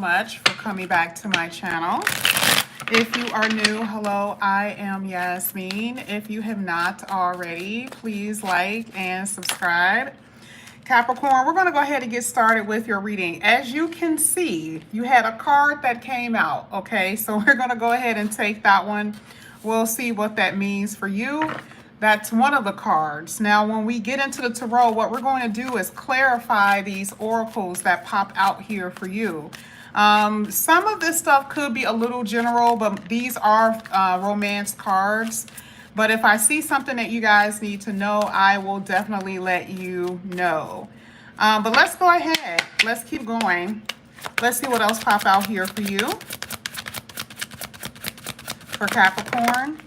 much for coming back to my channel. If you are new, hello, I am Yasmin. If you have not already, please like and subscribe. Capricorn, we're going to go ahead and get started with your reading. As you can see, you had a card that came out, okay? So we're going to go ahead and take that one. We'll see what that means for you. That's one of the cards. Now, when we get into the tarot, what we're going to do is clarify these oracles that pop out here for you. Some of this stuff could be a little general, but these are romance cards. But if I see something that you guys need to know, I will definitely let you know. But let's go ahead. Let's keep going. Let's see what else pop out here for you. For Capricorn.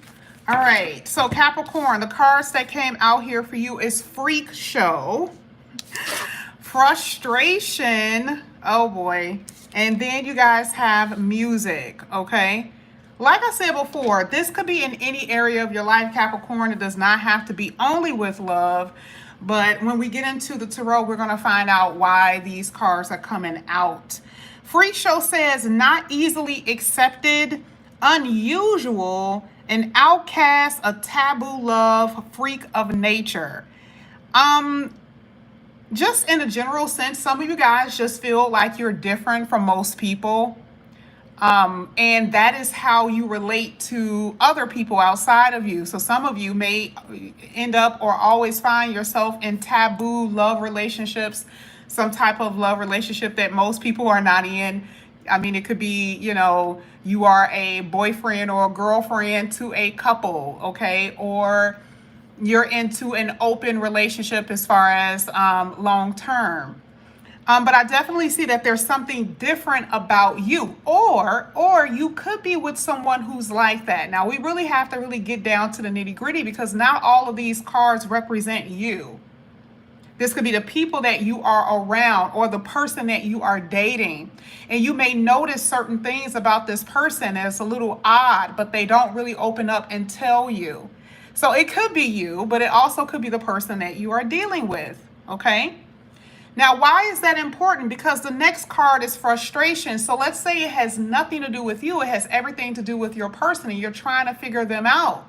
All right, so Capricorn, the cards that came out here for you is Freak Show, Frustration, oh boy, and then you guys have Music, okay? Like I said before, this could be in any area of your life, Capricorn. It does not have to be only with love, but when we get into the tarot, we're going to find out why these cards are coming out. Freak Show says not easily accepted, unusual, an outcast, a taboo love, freak of nature. Just in a general sense, some of you guys just feel like you're different from most people. And that is how you relate to other people outside of you. So some of you may end up or always find yourself in taboo love relationships, some type of love relationship that most people are not in. I mean, it could be, you know, you are a boyfriend or a girlfriend to a couple, okay? Or you're into an open relationship as far as long term. But I definitely see that there's something different about you. Or you could be with someone who's like that. Now, we really have to really get down to the nitty gritty because not all of these cards represent you. This could be the people that you are around or the person that you are dating. And you may notice certain things about this person that's a little odd, but they don't really open up and tell you. So it could be you, but it also could be the person that you are dealing with, okay? Now, why is that important? Because the next card is frustration. So let's say it has nothing to do with you. It has everything to do with your person and you're trying to figure them out.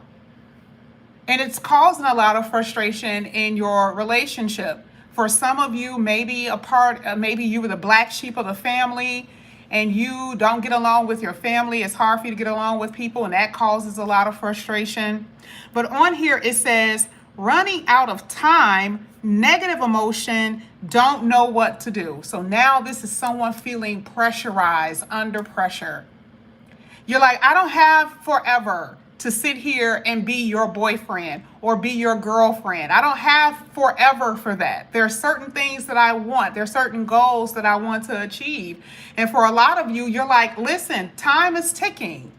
And it's causing a lot of frustration in your relationship. For some of you, maybe you were the black sheep of the family and you don't get along with your family. It's hard for you to get along with people and that causes a lot of frustration. But on here it says, running out of time, negative emotion, don't know what to do. So now this is someone feeling pressurized, under pressure. You're like, I don't have forever to sit here and be your boyfriend or be your girlfriend. I don't have forever for that. There are certain things that I want. There are certain goals that I want to achieve. And for a lot of you, you're like, listen, time is ticking.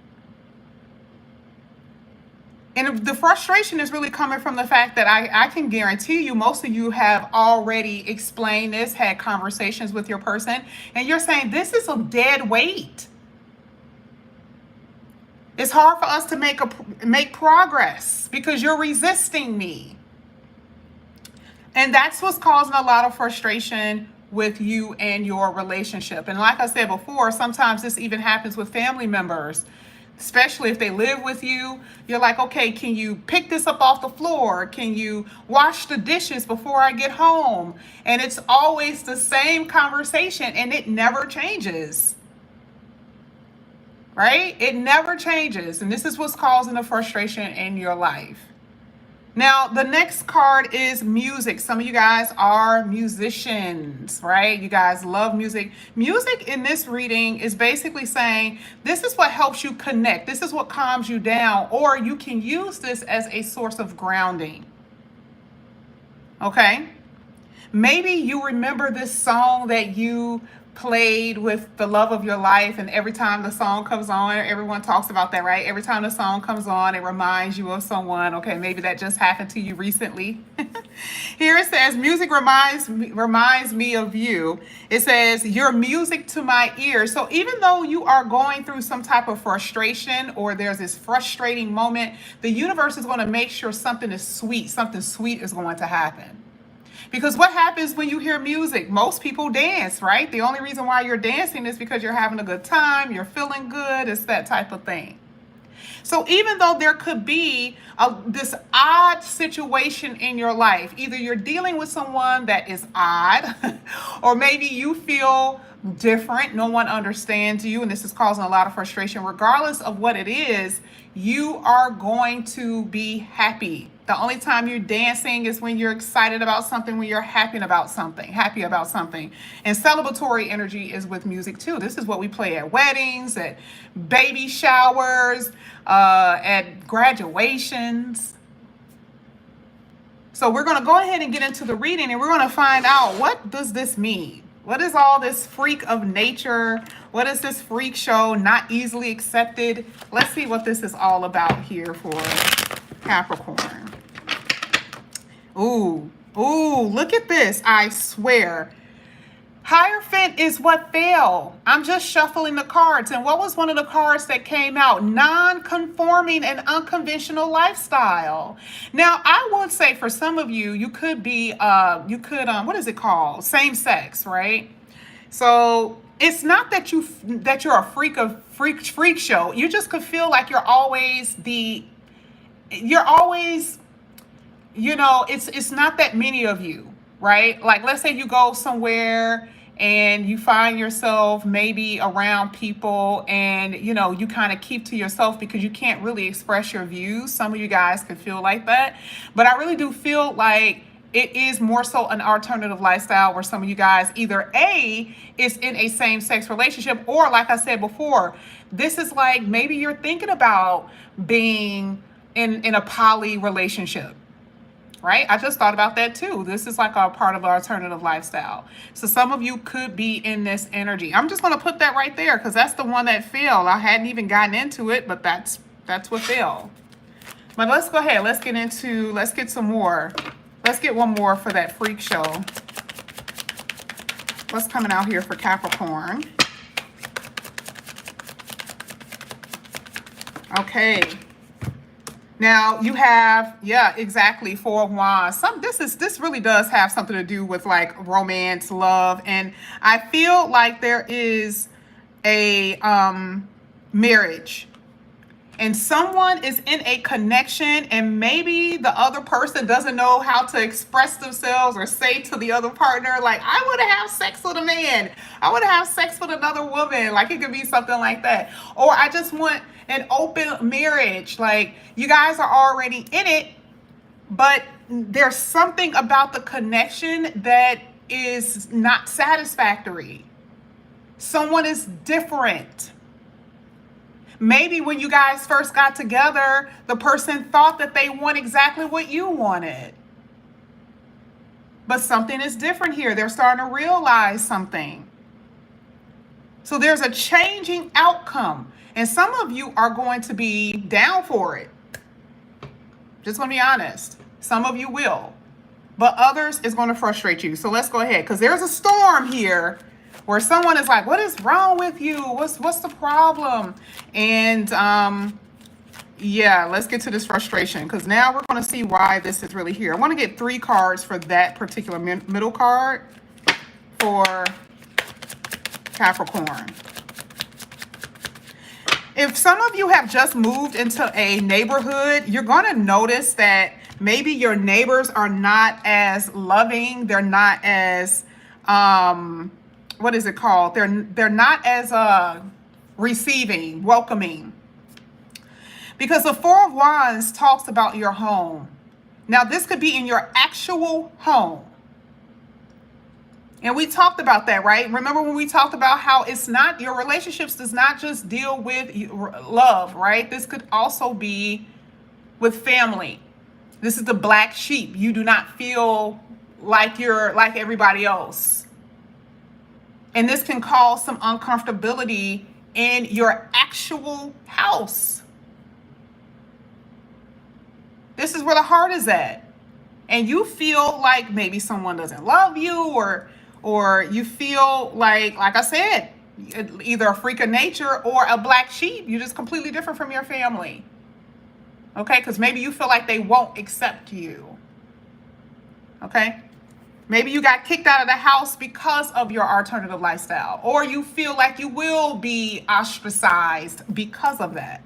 And the frustration is really coming from the fact that I can guarantee you, most of you have already explained this, had conversations with your person, and you're saying, this is a dead weight. It's hard for us to make progress because you're resisting me. And that's what's causing a lot of frustration with you and your relationship. And like I said before, sometimes this even happens with family members, especially if they live with you. You're like, okay, can you pick this up off the floor? Can you wash the dishes before I get home? And it's always the same conversation and it never changes. Right? It never changes. And this is what's causing the frustration in your life. Now, the next card is music. Some of you guys are musicians, right? You guys love music. Music in this reading is basically saying, this is what helps you connect. This is what calms you down. Or you can use this as a source of grounding. Okay? Maybe you remember this song that you played with the love of your life, and every time the song comes on, everyone talks about that, right? Every time the song comes on, it reminds you of someone. Okay, maybe that just happened to you recently. Here it says, music reminds me of you. It says, your music to my ears. So even though you are going through some type of frustration or there's this frustrating moment, the universe is going to make sure something is sweet. Something sweet is going to happen. Because what happens when you hear music? Most people dance, right? The only reason why you're dancing is because you're having a good time, you're feeling good, it's that type of thing. So even though there could be this odd situation in your life, either you're dealing with someone that is odd, or maybe you feel different, no one understands you, and this is causing a lot of frustration. Regardless of what it is, you are going to be happy. The only time you're dancing is when you're excited about something, when you're happy about something. And celebratory energy is with music too. This is what we play at weddings, at baby showers, at graduations. So we're going to go ahead and get into the reading, and we're going to find out, what does this mean? What is all this freak of nature? What is this freak show? Not easily accepted. Let's see what this is all about here for Capricorn. Ooh, look at this. I swear. Hierophant is what fell. I'm just shuffling the cards. And what was one of the cards that came out? Non-conforming and unconventional lifestyle. Now, I would say for some of you, you could be, what is it called? Same sex, right? So it's not that you're a freak show. You just could feel like you're always, it's not that many of you, right? Like, let's say you go somewhere and you find yourself maybe around people and, you kind of keep to yourself because you can't really express your views. Some of you guys could feel like that. But I really do feel like it is more so an alternative lifestyle where some of you guys either A, is in a same-sex relationship, or like I said before, this is like maybe you're thinking about being in a poly relationship. Right? I just thought about that too. This is like a part of an alternative lifestyle. So some of you could be in this energy. I'm just going to put that right there because that's the one that fell. I hadn't even gotten into it, but that's what fell. But let's go ahead. Let's get some more. Let's get one more for that freak show. What's coming out here for Capricorn? Okay. Now you have, exactly, Four of Wands. This really does have something to do with like romance, love, and I feel like there is a marriage, and someone is in a connection, and maybe the other person doesn't know how to express themselves or say to the other partner, like, I want to have sex with a man, I want to have sex with another woman. Like, it could be something like that, or I just want an open marriage. Like, you guys are already in it, but there's something about the connection that is not satisfactory. Someone is different. Maybe when you guys first got together, the person thought that they want exactly what you wanted. But something is different here. They're starting to realize something. So there's a changing outcome. And some of you are going to be down for it. Just going to be honest. Some of you will. But others is going to frustrate you. So let's go ahead. Because there's a storm here where someone is like, what is wrong with you? What's the problem? And let's get to this frustration. Because now we're going to see why this is really here. I want to get 3 cards for that particular middle card for Capricorn. If some of you have just moved into a neighborhood, you're going to notice that maybe your neighbors are not as loving. They're not as, what is it called? They're not as receiving, welcoming. Because the Four of Wands talks about your home. Now, this could be in your actual home. And we talked about that, right? Remember when we talked about how it's not, your relationships does not just deal with love, right? This could also be with family. This is the black sheep. You do not feel like you're like everybody else. And this can cause some uncomfortability in your actual house. This is where the heart is at. And you feel like maybe someone doesn't love you, or you feel like I said, either a freak of nature or a black sheep. You're just completely different from your family. Okay? Because maybe you feel like they won't accept you. Okay? Maybe you got kicked out of the house because of your alternative lifestyle, or you feel like you will be ostracized because of that.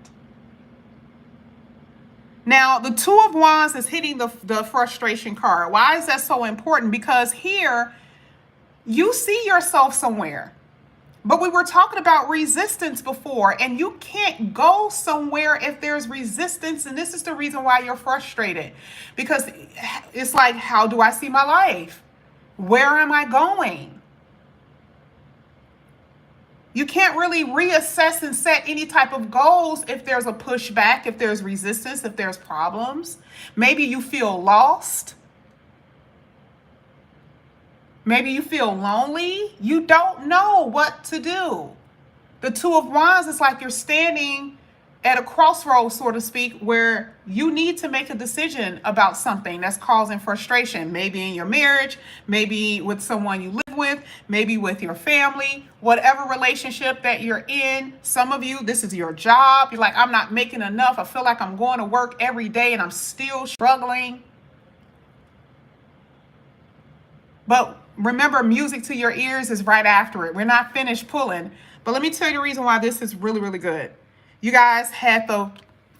Now, the Two of Wands is hitting the frustration card. Why is that so important? Because here, you see yourself somewhere. But we were talking about resistance before, and you can't go somewhere if there's resistance. And this is the reason why you're frustrated. Because it's like, how do I see my life? Where am I going? You can't really reassess and set any type of goals if there's a pushback, if there's resistance, if there's problems. Maybe you feel lost. Maybe you feel lonely. You don't know what to do. The Two of Wands is like you're standing at a crossroads, so to speak, where you need to make a decision about something that's causing frustration. Maybe in your marriage, maybe with someone you live with, maybe with your family, whatever relationship that you're in. Some of you, this is your job. You're like, I'm not making enough. I feel like I'm going to work every day and I'm still struggling. But remember, music to your ears is right after it. We're not finished pulling. But let me tell you the reason why this is really, really good. You guys had the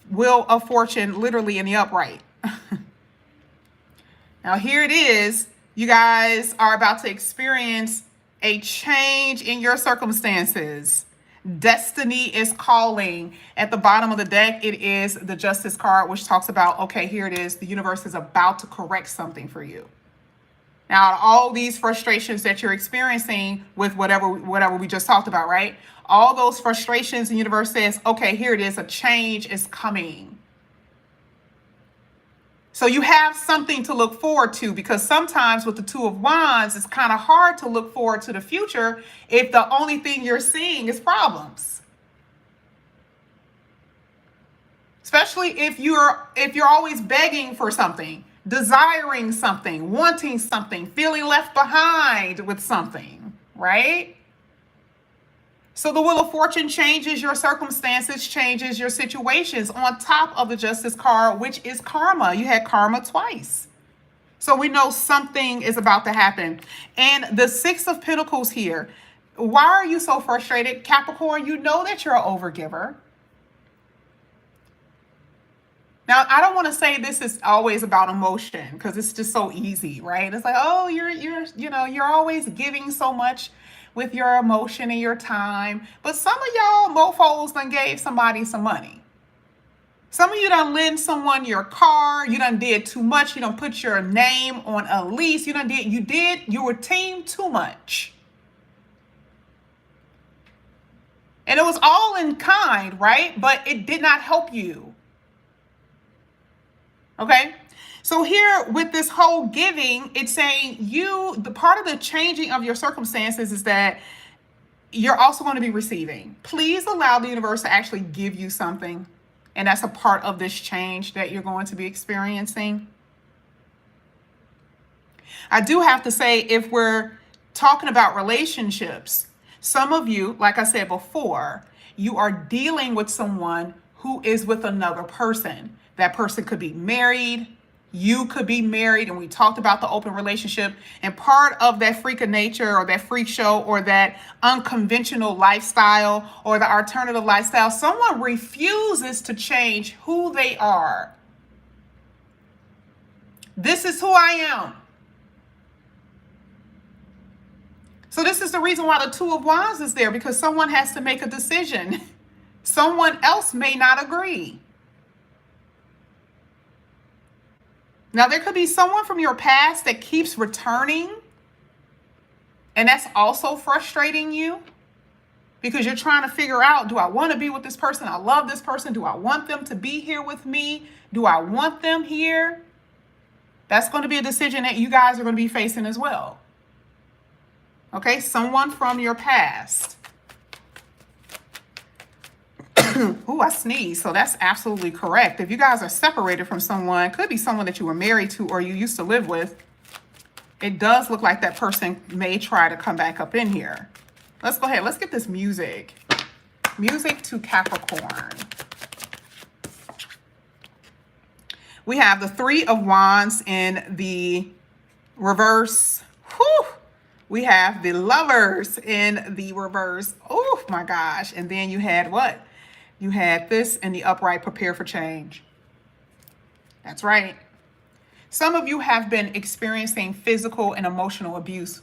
Wheel of Fortune literally in the upright. Now here it is. You guys are about to experience a change in your circumstances. Destiny is calling. At the bottom of the deck, it is the Justice card, which talks about, okay, here it is. The universe is about to correct something for you. Now, all these frustrations that you're experiencing with whatever we just talked about, right? All those frustrations, the universe says, okay, here it is. A change is coming. So you have something to look forward to, because sometimes with the Two of Wands, it's kind of hard to look forward to the future if the only thing you're seeing is problems. Especially if you're always begging for something, desiring something, wanting something, feeling left behind with something, right? So the Wheel of Fortune changes your circumstances, changes your situations on top of the Justice card, which is karma. You had karma twice. So we know something is about to happen. And the Six of Pentacles here. Why are you so frustrated? Capricorn, you know that you're an overgiver. Now, I don't want to say this is always about emotion, because it's just so easy, right? It's like, oh, you're always giving so much with your emotion and your time. But some of y'all mofos done gave somebody some money. Some of you done lend someone your car. You done did too much. You done put your name on a lease. You were team too much. And it was all in kind, right? But it did not help you. Okay? So here with this whole giving, it's saying the part of the changing of your circumstances is that you're also going to be receiving. Please allow the universe to actually give you something. And that's a part of this change that you're going to be experiencing. I do have to say, if we're talking about relationships, some of you, like I said before, you are dealing with someone who is with another person. That person could be married. You could be married, and we talked about the open relationship, and part of that freak of nature or that freak show or that unconventional lifestyle or the alternative lifestyle, someone refuses to change who they are. This is who I am. So this is the reason why the Two of Wands is there, because someone has to make a decision. Someone else may not agree. Now, there could be someone from your past that keeps returning, and that's also frustrating you, because you're trying to figure out, do I want to be with this person? I love this person. Do I want them to be here with me? Do I want them here? That's going to be a decision that you guys are going to be facing as well. Okay, someone from your past. Ooh, I sneezed. So that's absolutely correct. If you guys are separated from someone, could be someone that you were married to or you used to live with, it does look like that person may try to come back up in here. Let's go ahead. Let's get this music. Music to Capricorn. We have the Three of Wands in the reverse. whew, we have the Lovers in the reverse. Oh my gosh. And then you had what? You had this in the upright, prepare for change. That's right. Some of you have been experiencing physical and emotional abuse.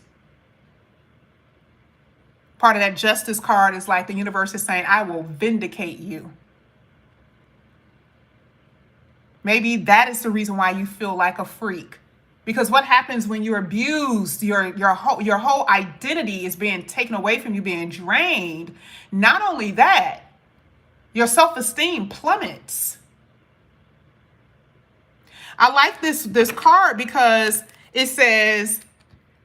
Part of that justice card is like the universe is saying, I will vindicate you. Maybe that is the reason why you feel like a freak. Because what happens when you're abused, your whole identity is being taken away from you, being drained. Not only that, your self-esteem plummets. I like this card because it says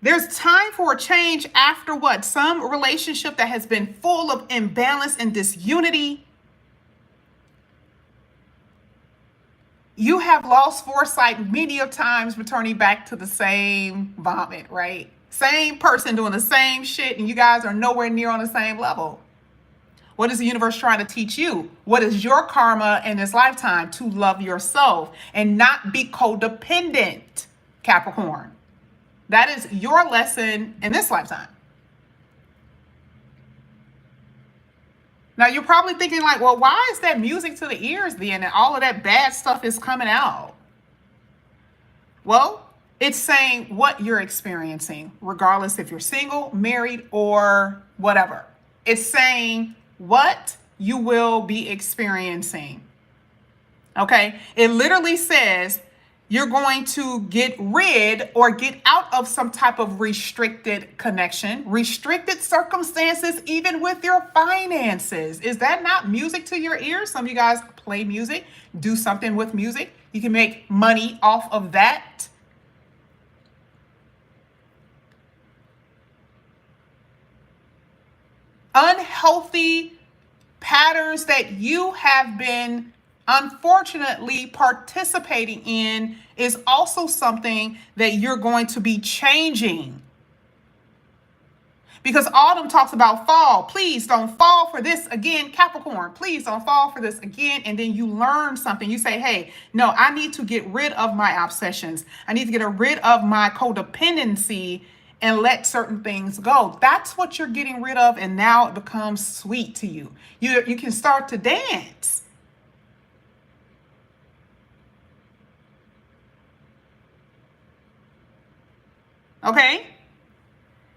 there's time for a change after what? Some relationship that has been full of imbalance and disunity. You have lost foresight many of times, returning back to the same vomit, right? Same person doing the same shit, and you guys are nowhere near on the same level. What is the universe trying to teach you? What is your karma in this lifetime? To love yourself and not be codependent, Capricorn. That is your lesson in this lifetime. Now, you're probably thinking like, well, why is that music to the ears then and all of that bad stuff is coming out? Well, it's saying what you're experiencing, regardless if you're single, married, or whatever. It's saying what you will be experiencing. Okay? It literally says you're going to get rid or get out of some type of restricted connection, restricted circumstances, even with your finances. Is that not music to your ears? Some of you guys play music, do something with music. You can make money off of that. Unhealthy patterns that you have been unfortunately participating in is also something that you're going to be changing. Because autumn talks about fall. Please don't fall for this again, Capricorn. Please don't fall for this again. And then you learn something. You say, hey, no, I need to get rid of my obsessions. I need to get rid of my codependency and let certain things go. That's what you're getting rid of. And now it becomes sweet to you. You can start to dance. Okay?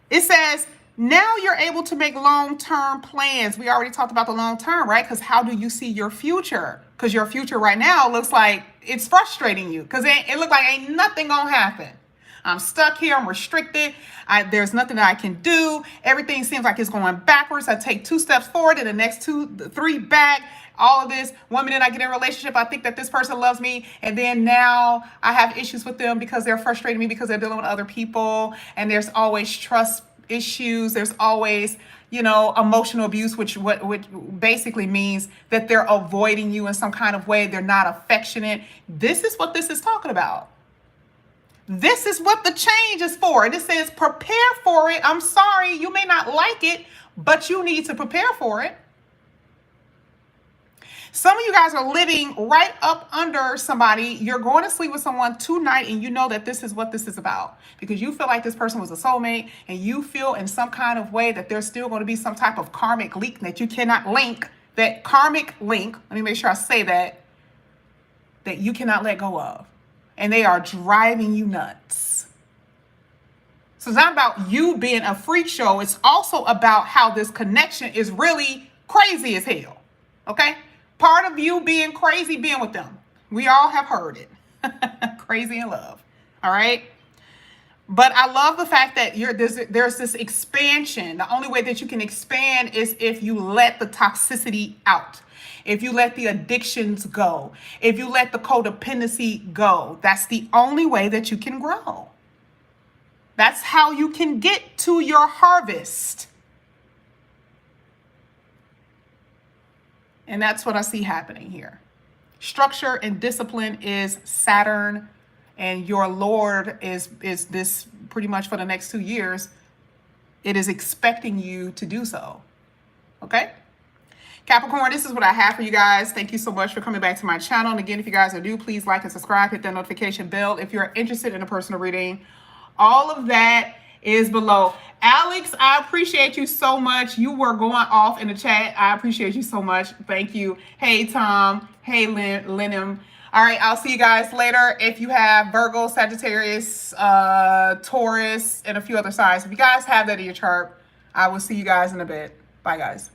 It says, now you're able to make long-term plans. We already talked about the long-term, right? Because how do you see your future? Because your future right now looks like it's frustrating you. Because it looks like ain't nothing gonna happen. I'm stuck here. I'm restricted. There's nothing that I can do. Everything seems like it's going backwards. I take 2 steps forward and the next 3 back. All of this. 1 minute I get in a relationship, I think that this person loves me, and then now I have issues with them because they're frustrating me because they're dealing with other people, and there's always trust issues. There's always, emotional abuse, which basically means that they're avoiding you in some kind of way. They're not affectionate. This is what this is talking about. This is what the change is for. And it says prepare for it. I'm sorry, you may not like it, but you need to prepare for it. Some of you guys are living right up under somebody. You're going to sleep with someone tonight and you know that this is what this is about because you feel like this person was a soulmate and you feel in some kind of way that there's still going to be some type of karmic link that you cannot link, that karmic link, let me make sure I say that you cannot let go of. And they are driving you nuts. So it's not about you being a freak show. It's also about how this connection is really crazy as hell. Okay? Part of you being crazy being with them. We all have heard it. Crazy in love. All right? But I love the fact that there's this expansion. The only way that you can expand is if you let the toxicity out. If you let the addictions go. If you let the codependency go. That's the only way that you can grow. That's how you can get to your harvest. And that's what I see happening here. Structure and discipline is Saturn, and your Lord is this pretty much for the next 2 years. It is expecting you to do so. Okay? Capricorn, this is what I have for you guys. Thank you so much for coming back to my channel. And again, if you guys are new, please like and subscribe, hit that notification bell. If you're interested in a personal reading, all of that is below. Alex, I appreciate you so much. You were going off in the chat. I appreciate you so much. Thank you. Hey, Tom. Hey, Lenham. All right, I'll see you guys later. If you have Virgo, Sagittarius, Taurus, and a few other signs, if you guys have that in your chart, I will see you guys in a bit. Bye, guys.